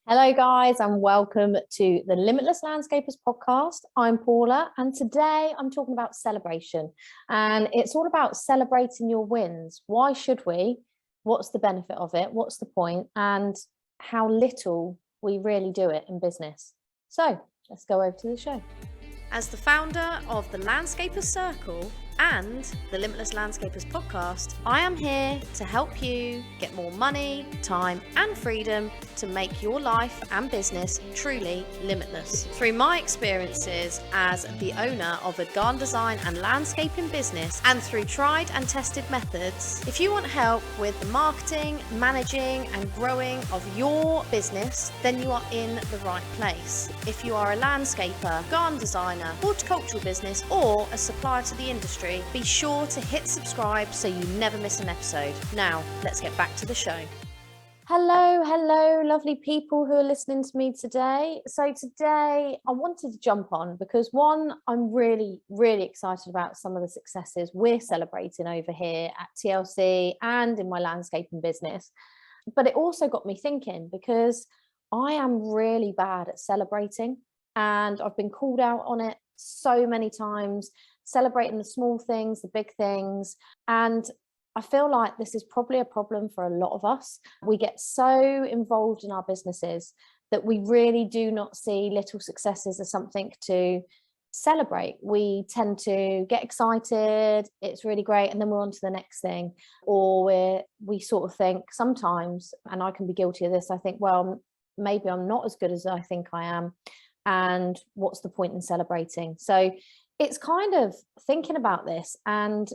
Hello, guys, and welcome to the Limitless Landscapers podcast. I'm Paula, and today I'm talking about celebration. And it's all about celebrating your wins. Why should we? What's the benefit of it? What's the point? And how little we really do it in business. So let's go over to the show. As the founder of the Landscapers Circle and the Limitless Landscapers podcast, I am here to help you get more money, time, and freedom to make your life and business truly limitless. Through my experiences as the owner of a garden design and landscaping business, and through tried and tested methods, if you want help with the marketing, managing, and growing of your business, then you are in the right place. If you are a landscaper, garden designer, horticultural business, or a supplier to the industry, be sure to hit subscribe so you never miss an episode. Now, let's get back to the show. Hello, lovely people who are listening to me today. So today I wanted to jump on because one, I'm really excited about some of the successes we're celebrating over here at TLC and in my landscaping business. But it also got me thinking because I am really bad at celebrating and I've been called out on it so many times, celebrating the small things, the big things. And I feel like this is probably a problem for a lot of us. We get so involved in our businesses that we really do not see little successes as something to celebrate. We tend to get excited, it's really great, and then we're on to the next thing. Or we sort of think sometimes, and I can be guilty of this, I think, well, maybe I'm not as good as I think I am. And what's the point in celebrating? So it's kind of thinking about this and,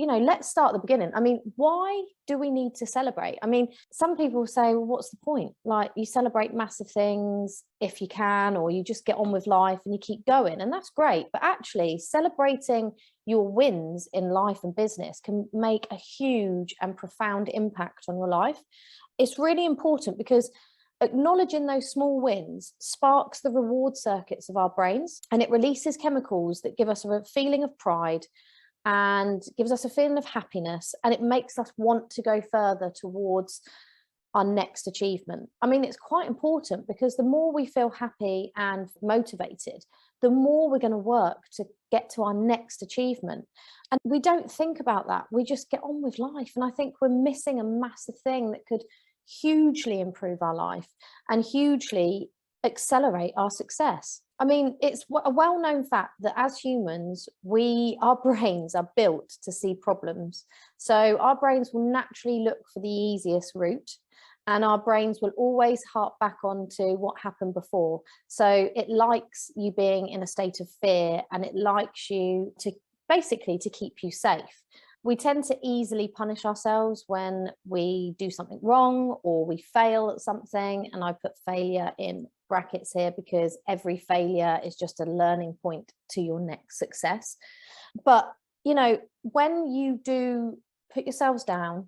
let's start at the beginning. I mean, why do we need to celebrate? I mean, some people say, well, what's the point? Like, you celebrate massive things if you can, or you just get on with life and you keep going. And that's great. But actually, celebrating your wins in life and business can make a huge and profound impact on your life. It's really important because acknowledging those small wins sparks the reward circuits of our brains, and it releases chemicals that give us a feeling of pride and gives us a feeling of happiness, and it makes us want to go further towards our next achievement. I mean, it's quite important because the more we feel happy and motivated, the more we're going to work to get to our next achievement. And we don't think about that. We just get on with life. And I think we're missing a massive thing that could hugely improve our life and hugely accelerate our success. I mean, it's a well-known fact that as humans, our brains are built to see problems. So our brains will naturally look for the easiest route, and our brains will always harp back onto what happened before. So it likes you being in a state of fear, and it likes you to basically to keep you safe. We tend to easily punish ourselves when we do something wrong or we fail at something. And I put failure in brackets here because every failure is just a learning point to your next success. But, when you do put yourselves down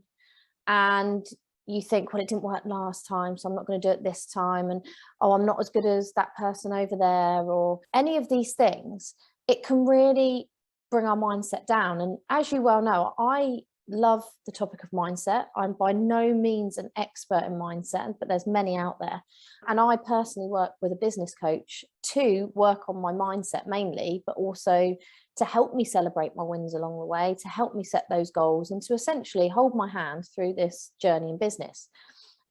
and you think, well, it didn't work last time, so I'm not going to do it this time. And, oh, I'm not as good as that person over there, or any of these things, it can really bring our mindset down. And as you well know, I love the topic of mindset. I'm by no means an expert in mindset, but there's many out there. And I personally work with a business coach to work on my mindset mainly, but also to help me celebrate my wins along the way, to help me set those goals, and to essentially hold my hand through this journey in business.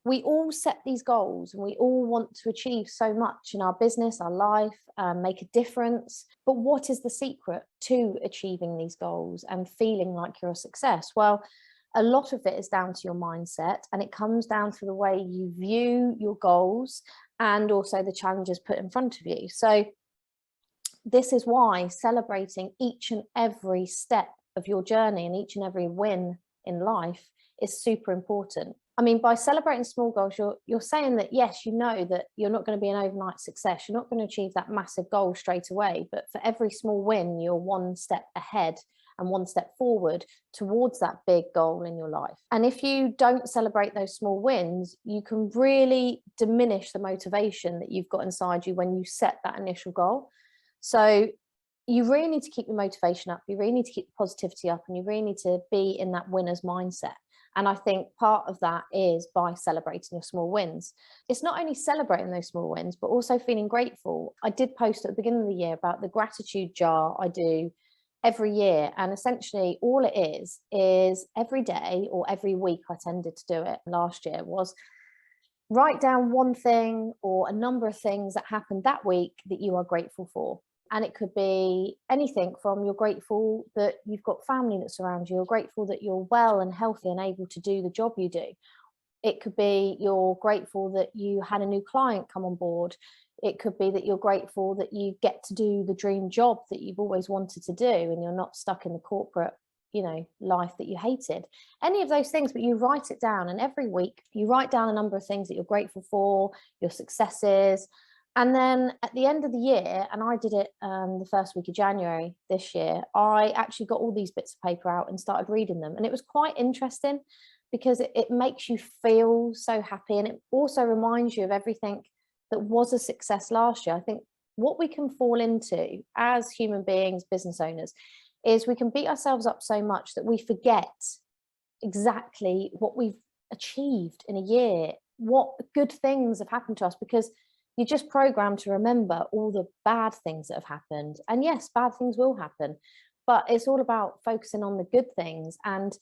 We all set these goals and we all want to achieve so much in our business, our life, make a difference. But what is the secret to achieving these goals and feeling like you're a success? Well, a lot of it is down to your mindset, and it comes down to the way you view your goals and also the challenges put in front of you. So this is why celebrating each and every step of your journey and each and every win in life is super important. I mean, by celebrating small goals, you're saying that, yes, you know that you're not going to be an overnight success. You're not going to achieve that massive goal straight away. But for every small win, you're one step ahead and one step forward towards that big goal in your life. And if you don't celebrate those small wins, you can really diminish the motivation that you've got inside you when you set that initial goal. So you really need to keep your motivation up. You really need to keep the positivity up, and you really need to be in that winner's mindset. And I think part of that is by celebrating your small wins. It's not only celebrating those small wins, but also feeling grateful. I did post at the beginning of the year about the gratitude jar I do every year. And essentially all it is every day or every week, I tended to do it last year, was write down one thing or a number of things that happened that week that you are grateful for. And it could be anything from you're grateful that you've got family that surrounds you, you're grateful that you're well and healthy and able to do the job you do. It could be you're grateful that you had a new client come on board. It could be that you're grateful that you get to do the dream job that you've always wanted to do and you're not stuck in the corporate, life that you hated. Any of those things, but you write it down. And every week you write down a number of things that you're grateful for, your successes. And then at the end of the year, and I did it the first week of January this year, I actually got all these bits of paper out and started reading them. And it was quite interesting because it makes you feel so happy. And it also reminds you of everything that was a success last year. I think what we can fall into as human beings, business owners, is we can beat ourselves up so much that we forget exactly what we've achieved in a year, what good things have happened to us, because you're just programmed to remember all the bad things that have happened. And yes, bad things will happen, but it's all about focusing on the good things. And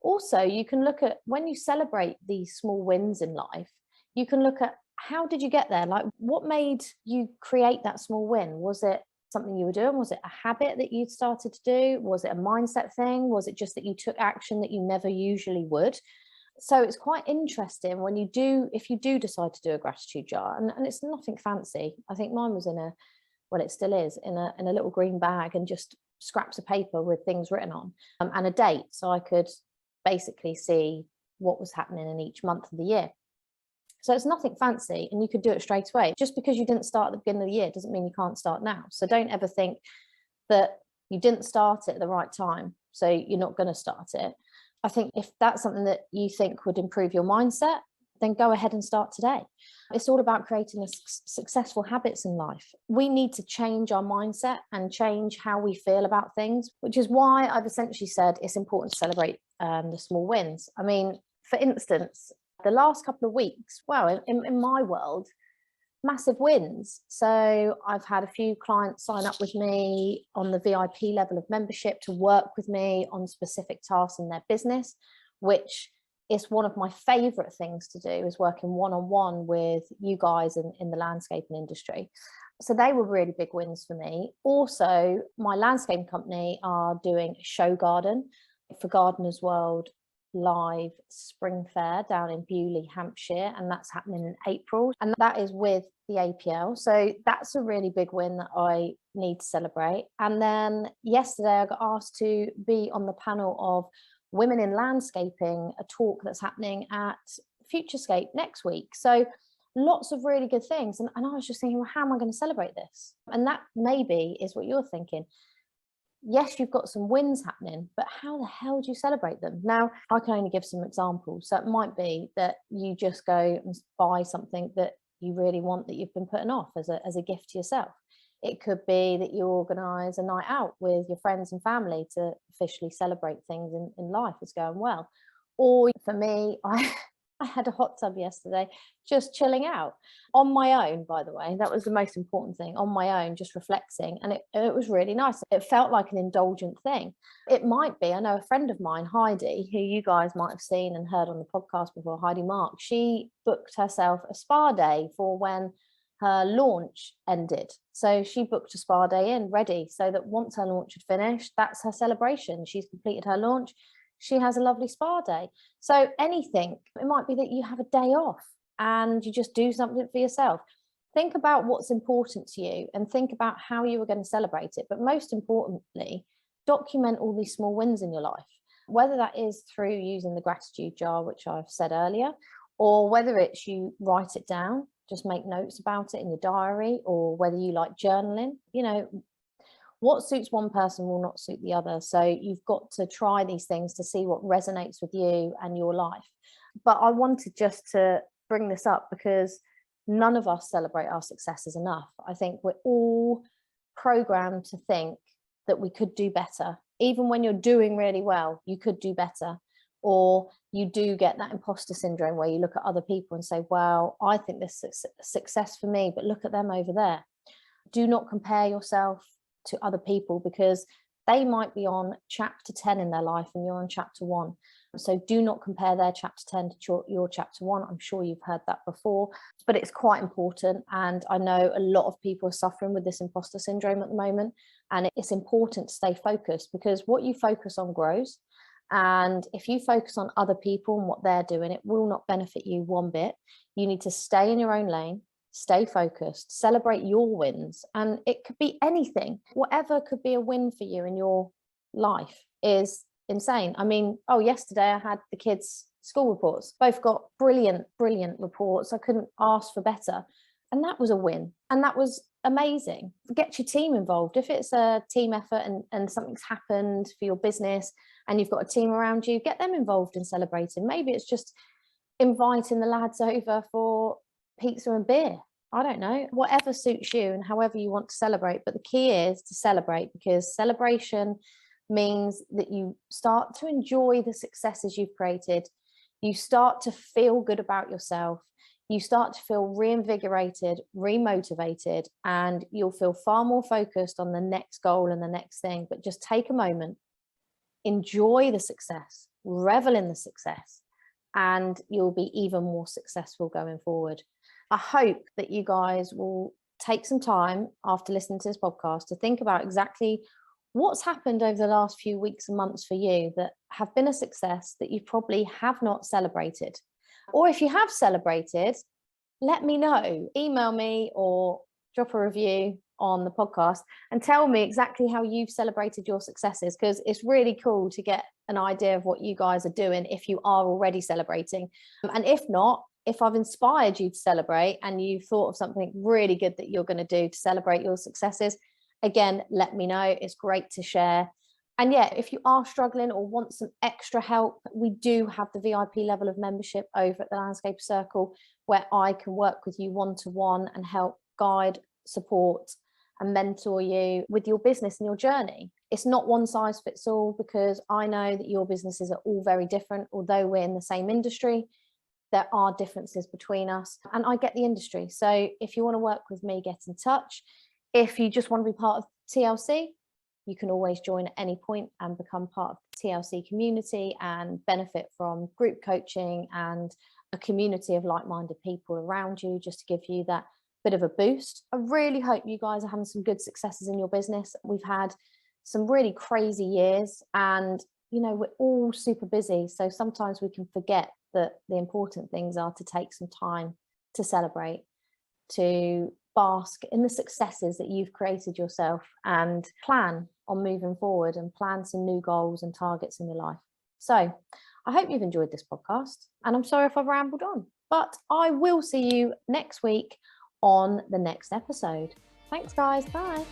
also you can look at, when you celebrate these small wins in life, you can look at, how did you get there? Like, what made you create that small win? Was it something you were doing? Was it a habit that you'd started to do? Was it a mindset thing? Was it just that you took action that you never usually would? So it's quite interesting when if you do decide to do a gratitude jar, and it's nothing fancy. I think mine was it still is, in a little green bag, and just scraps of paper with things written on, and a date, so I could basically see what was happening in each month of the year. So it's nothing fancy, and you could do it straight away. Just because you didn't start at the beginning of the year doesn't mean you can't start now. So don't ever think that you didn't start it at the right time, so you're not going to start it. I think if that's something that you think would improve your mindset, then go ahead and start today. It's all about creating successful habits in life. We need to change our mindset and change how we feel about things, which is why I've essentially said it's important to celebrate the small wins. I mean, for instance, the last couple of weeks, well, in my world, massive wins. So I've had a few clients sign up with me on the VIP level of membership to work with me on specific tasks in their business, which is one of my favorite things to do, is working one-on-one with you guys in the landscaping industry. So they were really big wins for me. Also, my landscaping company are doing a show garden for Gardeners World live spring fair down in Bewley, Hampshire, and that's happening in April, and that is with the APL. So that's a really big win that I need to celebrate. And then yesterday I got asked to be on the panel of Women in Landscaping, a talk that's happening at Futurescape next week. So lots of really good things, and I was just thinking, well, how am I going to celebrate this? And that maybe is what you're thinking. Yes, you've got some wins happening, but how the hell do you celebrate them? Now, I can only give some examples. So it might be that you just go and buy something that you really want that you've been putting off as a gift to yourself. It could be that you organise a night out with your friends and family to officially celebrate things in life as going well. Or for me, I had a hot tub yesterday, just chilling out on my own, by the way. That was the most important thing, on my own, just reflecting. And it was really nice. It felt like an indulgent thing. It might be, I know a friend of mine, Heidi, who you guys might have seen and heard on the podcast before, Heidi Mark, she booked herself a spa day for when her launch ended. So she booked a spa day in ready, so that once her launch had finished, that's her celebration. She's completed her launch. She has a lovely spa day. So anything, it might be that you have a day off and you just do something for yourself. Think about what's important to you and think about how you are going to celebrate it. But most importantly, document all these small wins in your life, whether that is through using the gratitude jar, which I've said earlier, or whether it's you write it down, just make notes about it in your diary, or whether you like journaling. What suits one person will not suit the other. So you've got to try these things to see what resonates with you and your life. But I wanted just to bring this up because none of us celebrate our successes enough. I think we're all programmed to think that we could do better. Even when you're doing really well, you could do better. or you do get that imposter syndrome where you look at other people and say, well, I think this is success for me, but look at them over there. Do not compare yourself to other people, because they might be on chapter 10 in their life and you're on chapter 1. So do not compare their chapter 10 to your chapter 1. I'm sure you've heard that before, but it's quite important. And I know a lot of people are suffering with this imposter syndrome at the moment. And it's important to stay focused, because what you focus on grows. And if you focus on other people and what they're doing, it will not benefit you one bit. You need to stay in your own lane, stay focused, celebrate your wins. And it could be anything. Whatever could be a win for you in your life is insane. I mean, yesterday I had the kids' school reports. Both got brilliant reports. I couldn't ask for better. And that was a win. And that was amazing. Get your team involved. If it's a team effort and something's happened for your business and you've got a team around you, get them involved in celebrating. Maybe it's just inviting the lads over for pizza and beer. I don't know, whatever suits you and however you want to celebrate. But the key is to celebrate, because celebration means that you start to enjoy the successes you've created. You start to feel good about yourself. You start to feel reinvigorated, remotivated, and you'll feel far more focused on the next goal and the next thing. But just take a moment, enjoy the success, revel in the success, and you'll be even more successful going forward. I hope that you guys will take some time after listening to this podcast to think about exactly what's happened over the last few weeks and months for you that have been a success that you probably have not celebrated. Or if you have celebrated, let me know. Email me or drop a review on the podcast and tell me exactly how you've celebrated your successes, because it's really cool to get an idea of what you guys are doing if you are already celebrating. And if not, if I've inspired you to celebrate and you've thought of something really good that you're going to do to celebrate your successes, again, let me know. It's great to share. And yeah, if you are struggling or want some extra help, we do have the VIP level of membership over at the Landscaper Circle, where I can work with you one-to-one and help guide, support and mentor you with your business and your journey. It's not one size fits all, because I know that your businesses are all very different. Although we're in the same industry, there are differences between us, and I get the industry. So if you want to work with me, get in touch. If you just want to be part of TLC, you can always join at any point and become part of the TLC community and benefit from group coaching and a community of like-minded people around you, just to give you that bit of a boost. I really hope you guys are having some good successes in your business. We've had some really crazy years, and we're all super busy. So sometimes we can forget that the important things are to take some time to celebrate, to bask in the successes that you've created yourself, and plan on moving forward and plan some new goals and targets in your life. So I hope you've enjoyed this podcast, and I'm sorry if I've rambled on, but I will see you next week on the next episode. Thanks guys, bye.